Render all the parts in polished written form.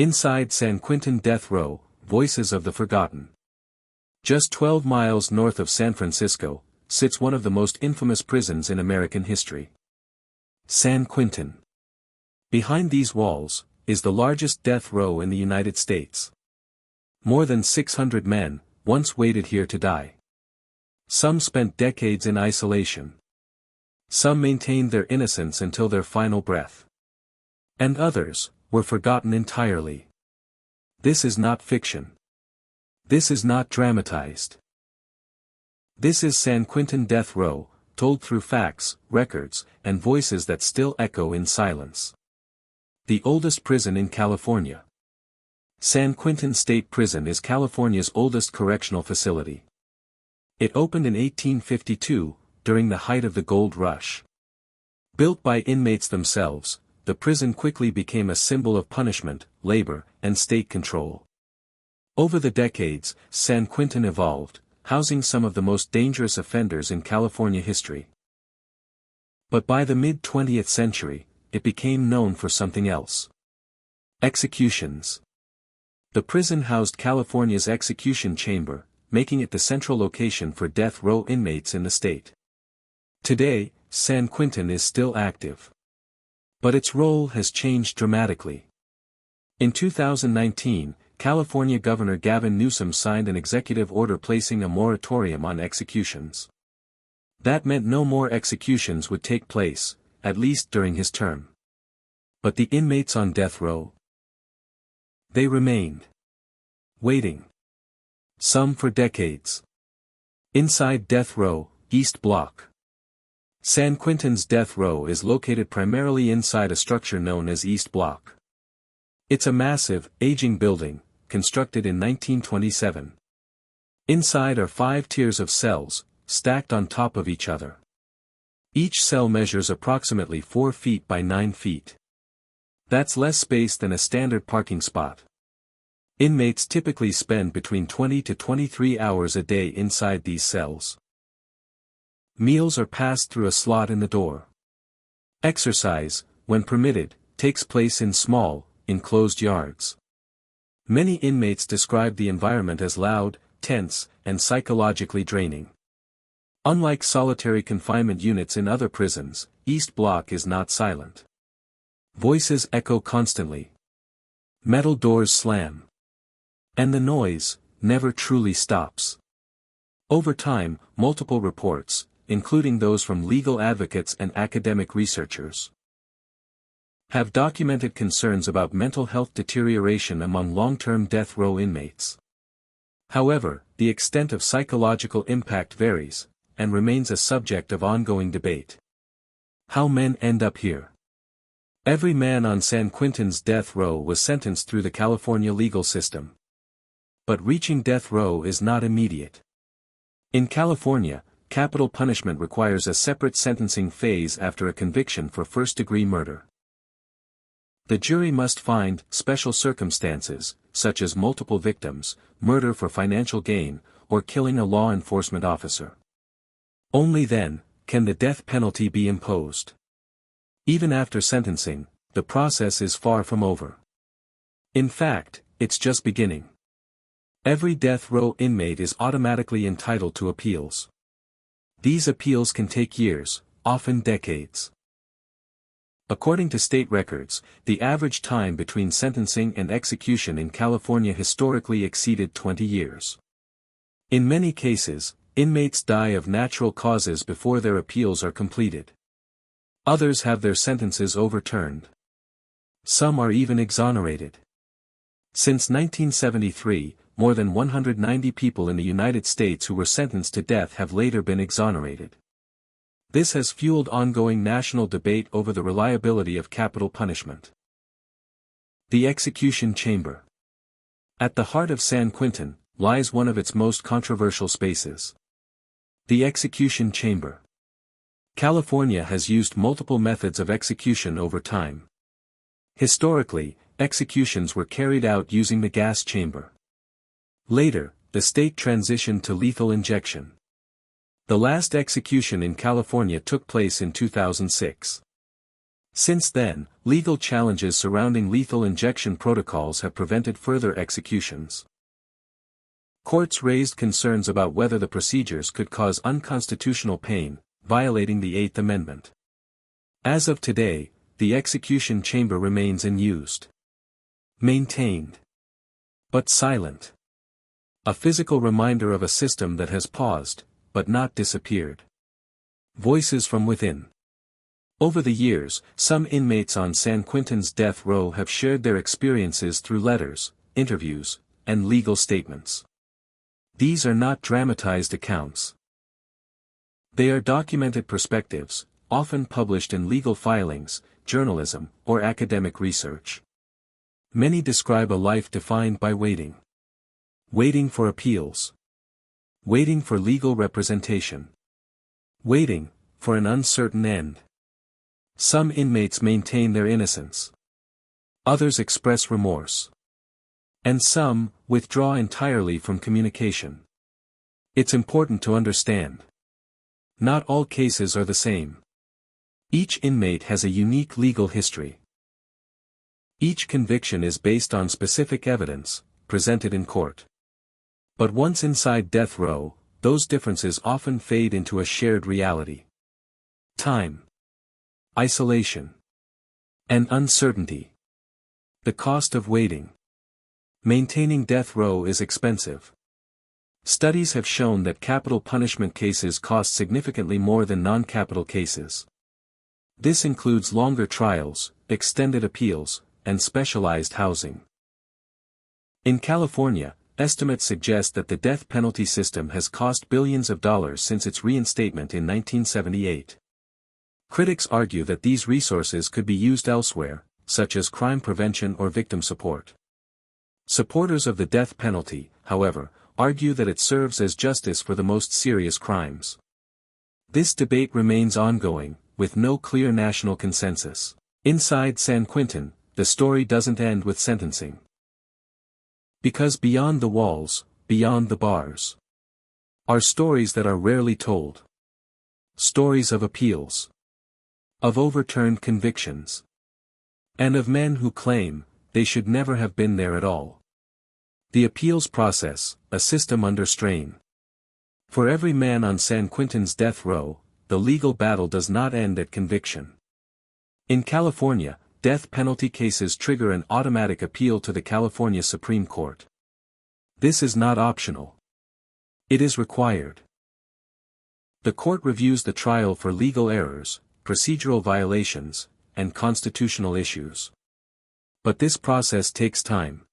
Inside San Quentin Death Row, Voices of the Forgotten. Just 12 miles north of San Francisco, sits one of the most infamous prisons in American history. San Quentin. Behind these walls, is the largest death row in the United States. More than 600 men, once waited here to die. Some spent decades in isolation. Some maintained their innocence until their final breath. And others, were forgotten entirely. This is not fiction. This is not dramatized. This is San Quentin Death Row, told through facts, records, and voices that still echo in silence. The oldest prison in California. San Quentin State Prison is California's oldest correctional facility. It opened in 1852, during the height of the gold rush. Built by inmates themselves, the prison quickly became a symbol of punishment, labor, and state control. Over the decades, San Quentin evolved, housing some of the most dangerous offenders in California history. But by the mid-20th century, it became known for something else. Executions. The prison housed California's execution chamber, making it the central location for death row inmates in the state. Today, San Quentin is still active. But its role has changed dramatically. In 2019, California Governor Gavin Newsom signed an executive order placing a moratorium on executions. That meant no more executions would take place, at least during his term. But the inmates on death row? They remained. Waiting. Some for decades. Inside Death Row, East Block. San Quentin's death row is located primarily inside a structure known as East Block. It's a massive, aging building, constructed in 1927. Inside are 5 tiers of cells, stacked on top of each other. Each cell measures approximately 4 feet by 9 feet. That's less space than a standard parking spot. Inmates typically spend between 20 to 23 hours a day inside these cells. Meals are passed through a slot in the door. Exercise, when permitted, takes place in small, enclosed yards. Many inmates describe the environment as loud, tense, and psychologically draining. Unlike solitary confinement units in other prisons, East Block is not silent. Voices echo constantly. Metal doors slam. And the noise never truly stops. Over time, multiple reports, including those from legal advocates and academic researchers, have documented concerns about mental health deterioration among long-term death row inmates. However, the extent of psychological impact varies, and remains a subject of ongoing debate. How men end up here. Every man on San Quentin's death row was sentenced through the California legal system. But reaching death row is not immediate. In California, capital punishment requires a separate sentencing phase after a conviction for first-degree murder. The jury must find special circumstances, such as multiple victims, murder for financial gain, or killing a law enforcement officer. Only then, can the death penalty be imposed. Even after sentencing, the process is far from over. In fact, it's just beginning. Every death row inmate is automatically entitled to appeals. These appeals can take years, often decades. According to state records, the average time between sentencing and execution in California historically exceeded 20 years. In many cases, inmates die of natural causes before their appeals are completed. Others have their sentences overturned. Some are even exonerated. Since 1973, more than 190 people in the United States who were sentenced to death have later been exonerated. This has fueled ongoing national debate over the reliability of capital punishment. The execution chamber. At the heart of San Quentin, lies one of its most controversial spaces. The execution chamber. California has used multiple methods of execution over time. Historically, executions were carried out using the gas chamber. Later, the state transitioned to lethal injection. The last execution in California took place in 2006. Since then, legal challenges surrounding lethal injection protocols have prevented further executions. Courts raised concerns about whether the procedures could cause unconstitutional pain, violating the Eighth Amendment. As of today, the execution chamber remains unused. Maintained. But silent. A physical reminder of a system that has paused, but not disappeared. Voices from within. Over the years, some inmates on San Quentin's death row have shared their experiences through letters, interviews, and legal statements. These are not dramatized accounts. They are documented perspectives, often published in legal filings, journalism, or academic research. Many describe a life defined by waiting. Waiting for appeals. Waiting for legal representation. Waiting for an uncertain end. Some inmates maintain their innocence. Others express remorse. And some withdraw entirely from communication. It's important to understand. Not all cases are the same. Each inmate has a unique legal history. Each conviction is based on specific evidence, presented in court. But once inside death row, those differences often fade into a shared reality. Time. Isolation. And uncertainty. The cost of waiting. Maintaining death row is expensive. Studies have shown that capital punishment cases cost significantly more than non-capital cases. This includes longer trials, extended appeals, and specialized housing. In California, estimates suggest that the death penalty system has cost billions of dollars since its reinstatement in 1978. Critics argue that these resources could be used elsewhere, such as crime prevention or victim support. Supporters of the death penalty, however, argue that it serves as justice for the most serious crimes. This debate remains ongoing, with no clear national consensus. Inside San Quentin, the story doesn't end with sentencing. Because beyond the walls, beyond the bars, are stories that are rarely told. Stories of appeals. Of overturned convictions. And of men who claim they should never have been there at all. The appeals process, a system under strain. For every man on San Quentin's death row, the legal battle does not end at conviction. In California, death penalty cases trigger an automatic appeal to the California Supreme Court. This is not optional. It is required. The court reviews the trial for legal errors, procedural violations, and constitutional issues. But this process takes time.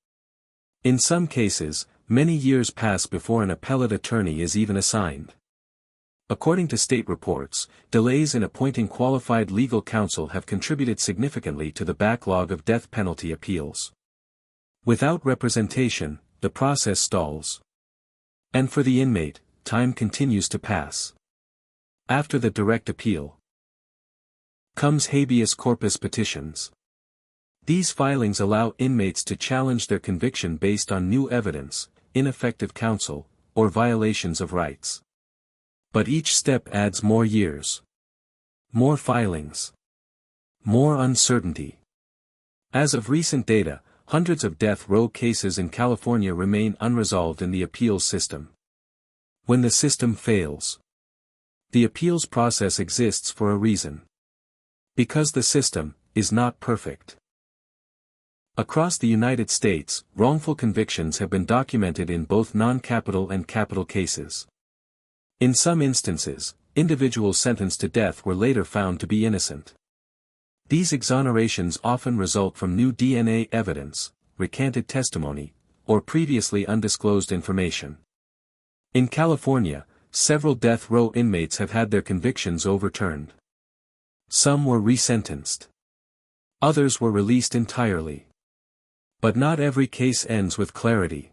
In some cases, many years pass before an appellate attorney is even assigned. According to state reports, delays in appointing qualified legal counsel have contributed significantly to the backlog of death penalty appeals. Without representation, the process stalls. And for the inmate, time continues to pass. After the direct appeal comes habeas corpus petitions. These filings allow inmates to challenge their conviction based on new evidence, ineffective counsel, or violations of rights. But each step adds more years. More filings. More uncertainty. As of recent data, hundreds of death row cases in California remain unresolved in the appeals system. When the system fails, the appeals process exists for a reason. Because the system is not perfect. Across the United States, wrongful convictions have been documented in both non-capital and capital cases. In some instances, individuals sentenced to death were later found to be innocent. These exonerations often result from new DNA evidence, recanted testimony, or previously undisclosed information. In California, several death row inmates have had their convictions overturned. Some were resentenced. Others were released entirely. But not every case ends with clarity.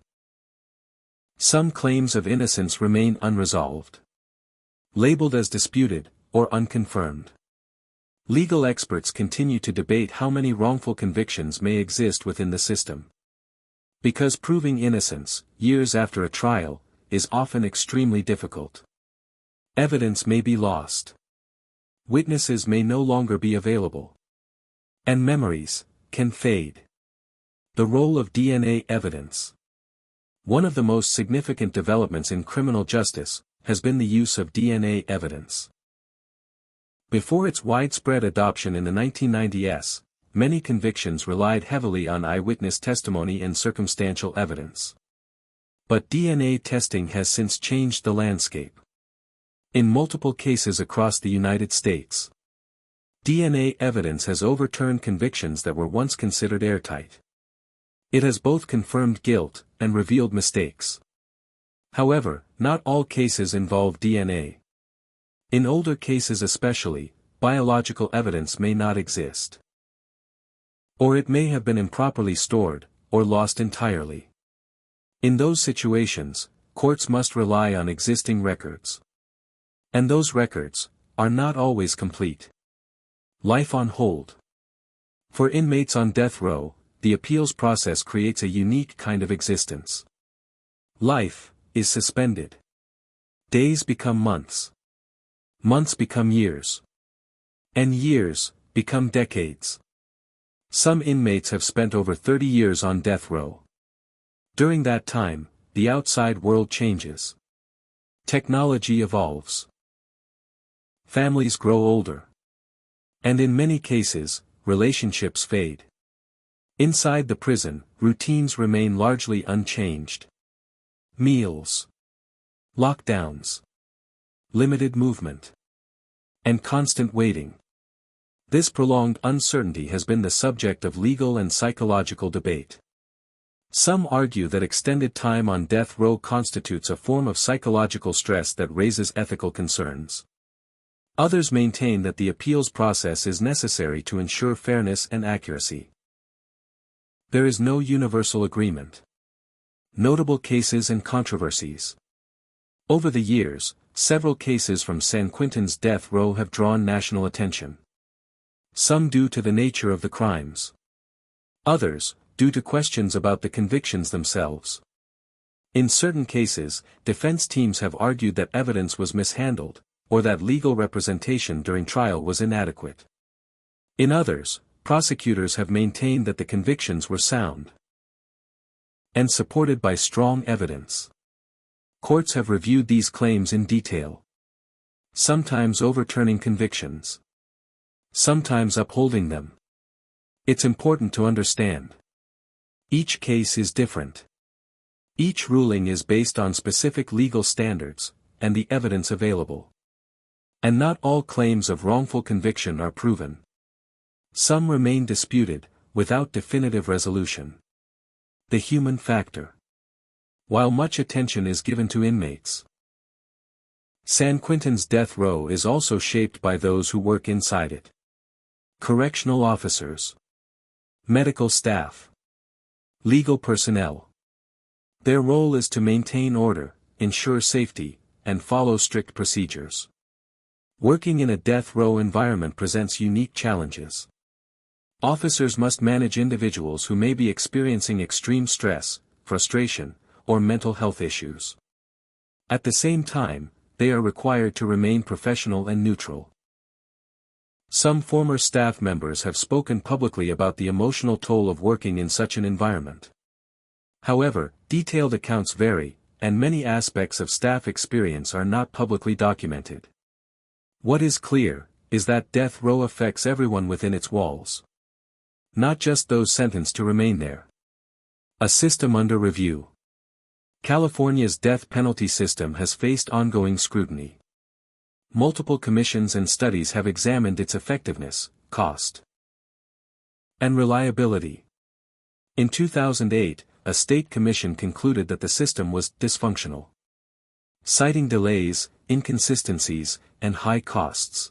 Some claims of innocence remain unresolved. Labeled as disputed, or unconfirmed. Legal experts continue to debate how many wrongful convictions may exist within the system. Because proving innocence, years after a trial, is often extremely difficult. Evidence may be lost. Witnesses may no longer be available. and memories can fade. The role of DNA evidence. One of the most significant developments in criminal justice has been the use of DNA evidence. Before its widespread adoption in the 1990s, many convictions relied heavily on eyewitness testimony and circumstantial evidence. But DNA testing has since changed the landscape. In multiple cases across the United States, DNA evidence has overturned convictions that were once considered airtight. It has both confirmed guilt and revealed mistakes. However, not all cases involve DNA. In older cases especially, biological evidence may not exist. Or it may have been improperly stored, or lost entirely. In those situations, courts must rely on existing records. And those records are not always complete. Life on hold. For inmates on death row, the appeals process creates a unique kind of existence. Life is suspended. Days become months. Months become years. And years become decades. Some inmates have spent over 30 years on death row. During that time, the outside world changes. Technology evolves. Families grow older. And in many cases, relationships fade. Inside the prison, routines remain largely unchanged. Meals, lockdowns, limited movement, and constant waiting. This prolonged uncertainty has been the subject of legal and psychological debate. Some argue that extended time on death row constitutes a form of psychological stress that raises ethical concerns. Others maintain that the appeals process is necessary to ensure fairness and accuracy. There is no universal agreement. Notable cases and controversies. Over the years, several cases from San Quentin's death row have drawn national attention. Some due to the nature of the crimes. Others, due to questions about the convictions themselves. In certain cases, defense teams have argued that evidence was mishandled, or that legal representation during trial was inadequate. In others, prosecutors have maintained that the convictions were sound and supported by strong evidence. Courts have reviewed these claims in detail, sometimes overturning convictions, sometimes upholding them. It's important to understand. Each case is different. Each ruling is based on specific legal standards, and the evidence available. And not all claims of wrongful conviction are proven. Some remain disputed, without definitive resolution. The human factor. While much attention is given to inmates, San Quentin's death row is also shaped by those who work inside it. Correctional officers, medical staff, legal personnel. Their role is to maintain order, ensure safety, and follow strict procedures. Working in a death row environment presents unique challenges. Officers must manage individuals who may be experiencing extreme stress, frustration, or mental health issues. At the same time, they are required to remain professional and neutral. Some former staff members have spoken publicly about the emotional toll of working in such an environment. However, detailed accounts vary, and many aspects of staff experience are not publicly documented. What is clear is that death row affects everyone within its walls. Not just those sentenced to remain there. A system under review. California's death penalty system has faced ongoing scrutiny. Multiple commissions and studies have examined its effectiveness, cost, and reliability. In 2008, a state commission concluded that the system was dysfunctional, citing delays, inconsistencies, and high costs.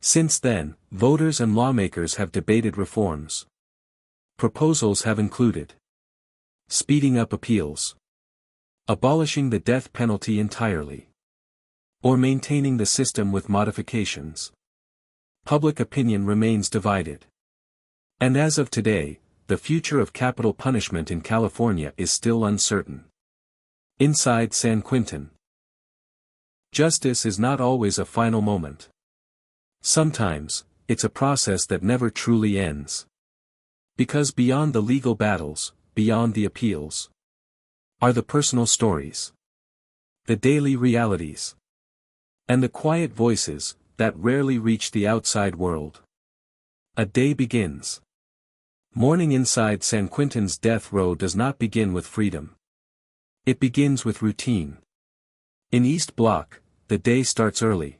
Since then, voters and lawmakers have debated reforms. Proposals have included speeding up appeals, abolishing the death penalty entirely, or maintaining the system with modifications. Public opinion remains divided. And as of today, the future of capital punishment in California is still uncertain. Inside San Quentin, justice is not always a final moment. Sometimes, it's a process that never truly ends. Because beyond the legal battles, beyond the appeals, are the personal stories, the daily realities, and the quiet voices that rarely reach the outside world. A day begins. Morning inside San Quentin's death row does not begin with freedom. It begins with routine. In East Block, the day starts early.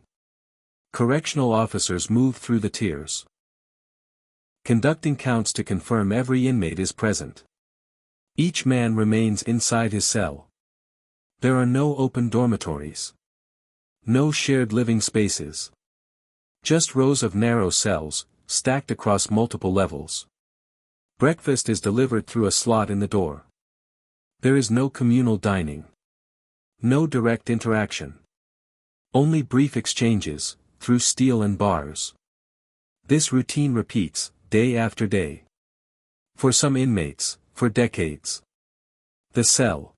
Correctional officers move through the tiers, conducting counts to confirm every inmate is present. Each man remains inside his cell. There are no open dormitories. No shared living spaces. Just rows of narrow cells, stacked across multiple levels. Breakfast is delivered through a slot in the door. There is no communal dining. No direct interaction. Only brief exchanges, through steel and bars. This routine repeats, day after day. For some inmates, for decades. The cell.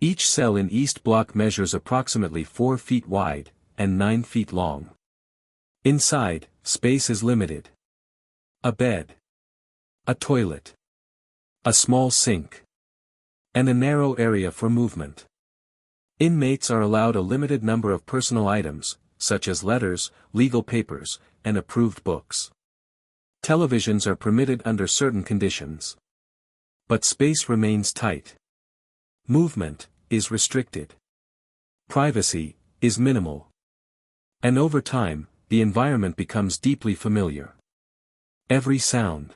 Each cell in East Block measures approximately 4 feet wide, and 9 feet long. Inside, space is limited. A bed. A toilet. A small sink. And a narrow area for movement. Inmates are allowed a limited number of personal items, such as letters, legal papers, and approved books. Televisions are permitted under certain conditions. But space remains tight. Movement is restricted. Privacy is minimal. And over time, the environment becomes deeply familiar. Every sound.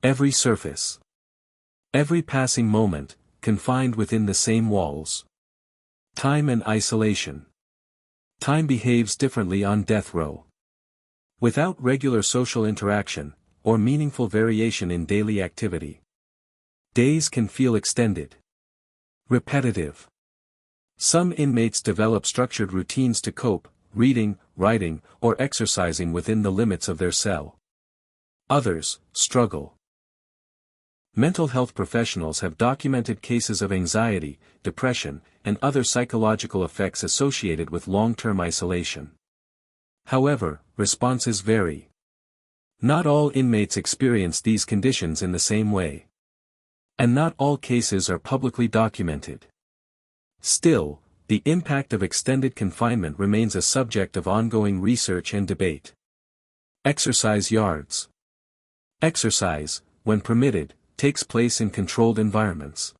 Every surface. Every passing moment, confined within the same walls. Time and isolation. Time behaves differently on death row. Without regular social interaction, or meaningful variation in daily activity. Days can feel extended. Repetitive. Some inmates develop structured routines to cope, reading, writing, or exercising within the limits of their cell. Others struggle. Mental health professionals have documented cases of anxiety, depression, and other psychological effects associated with long-term isolation. However, responses vary. Not all inmates experience these conditions in the same way. And not all cases are publicly documented. Still, the impact of extended confinement remains a subject of ongoing research and debate. Exercise yards. Exercise, when permitted, takes place in controlled environments.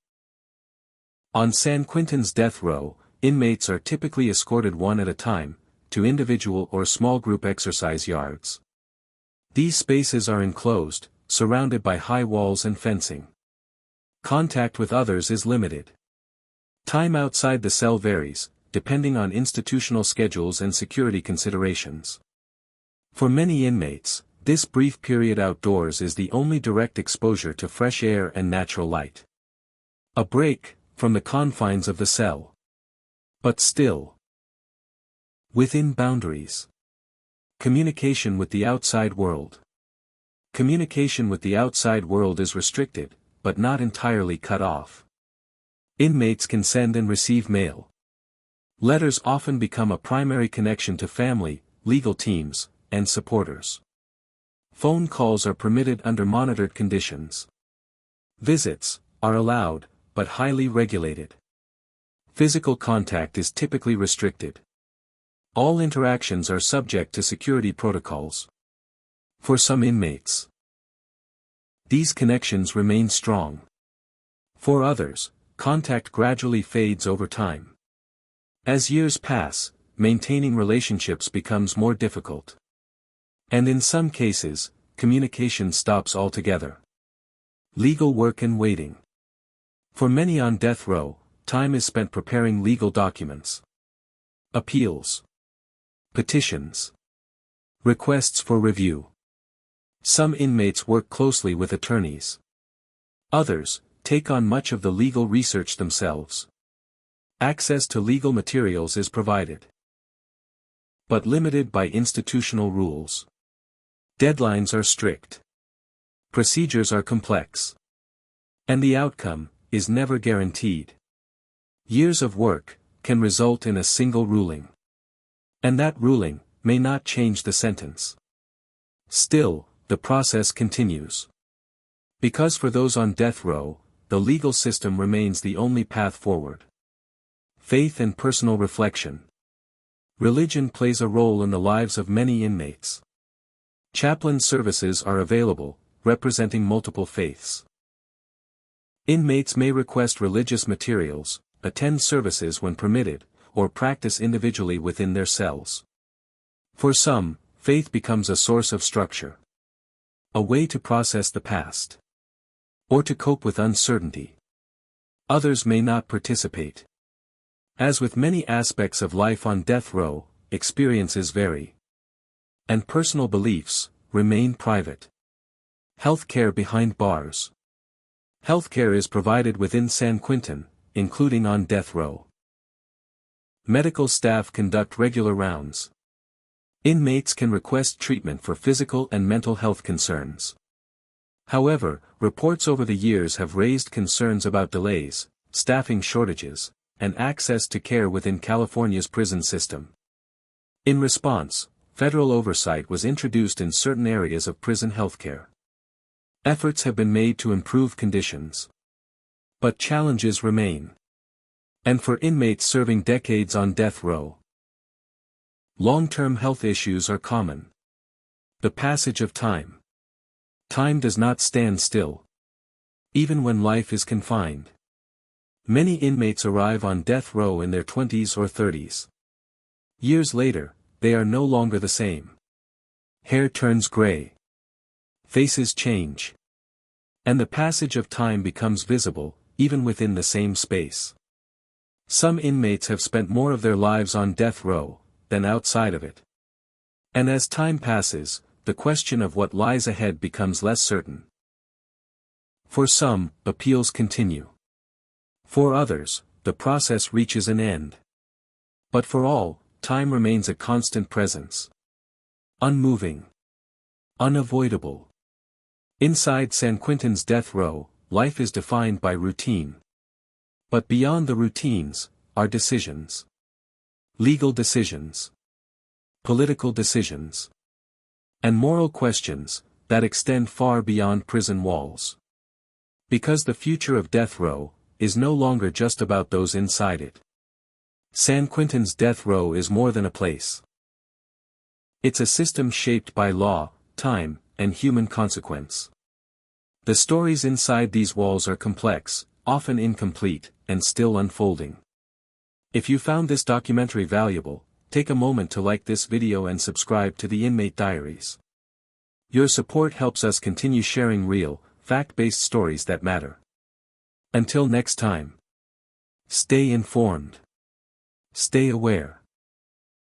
On San Quentin's death row, inmates are typically escorted one at a time, to individual or small group exercise yards. These spaces are enclosed, surrounded by high walls and fencing. Contact with others is limited. Time outside the cell varies, depending on institutional schedules and security considerations. For many inmates, this brief period outdoors is the only direct exposure to fresh air and natural light. A break, from the confines of the cell. But still, within boundaries. Communication with the outside world. Communication with the outside world is restricted, but not entirely cut off. Inmates can send and receive mail. Letters often become a primary connection to family, legal teams, and supporters. Phone calls are permitted under monitored conditions. Visits are allowed, but highly regulated. Physical contact is typically restricted. All interactions are subject to security protocols. For some inmates, these connections remain strong. For others, contact gradually fades over time. As years pass, maintaining relationships becomes more difficult. And in some cases, communication stops altogether. Legal work and waiting. For many on death row, time is spent preparing legal documents. Appeals. Petitions. Requests for review. Some inmates work closely with attorneys. Others take on much of the legal research themselves. Access to legal materials is provided, but limited by institutional rules. Deadlines are strict. Procedures are complex. And the outcome is never guaranteed. Years of work can result in a single ruling. And that ruling may not change the sentence. Still, the process continues. Because for those on death row, the legal system remains the only path forward. Faith and personal reflection. Religion plays a role in the lives of many inmates. Chaplain services are available, representing multiple faiths. Inmates may request religious materials, attend services when permitted, or practice individually within their cells. For some, faith becomes a source of structure. A way to process the past. Or to cope with uncertainty. Others may not participate. As with many aspects of life on death row, experiences vary. And personal beliefs remain private. Healthcare behind bars. Healthcare is provided within San Quentin, including on death row. Medical staff conduct regular rounds. Inmates can request treatment for physical and mental health concerns. However, reports over the years have raised concerns about delays, staffing shortages, and access to care within California's prison system. In response, federal oversight was introduced in certain areas of prison healthcare. Efforts have been made to improve conditions. But challenges remain. And for inmates serving decades on death row, long-term health issues are common. The passage of time. Time does not stand still. Even when life is confined. Many inmates arrive on death row in their 20s or 30s. Years later, they are no longer the same. Hair turns gray. Faces change. And the passage of time becomes visible, even within the same space. Some inmates have spent more of their lives on death row than outside of it. And as time passes, the question of what lies ahead becomes less certain. For some, appeals continue. For others, the process reaches an end. But for all, time remains a constant presence. Unmoving. Unavoidable. Inside San Quentin's death row, life is defined by routine. But beyond the routines, are decisions. Legal decisions. Political decisions. And moral questions, that extend far beyond prison walls. Because the future of death row, is no longer just about those inside it. San Quentin's death row is more than a place. It's a system shaped by law, time, and human consequence. The stories inside these walls are complex, often incomplete, and still unfolding. If you found this documentary valuable, take a moment to like this video and subscribe to the Inmate Diaries. Your support helps us continue sharing real, fact-based stories that matter. Until next time. Stay informed. Stay aware.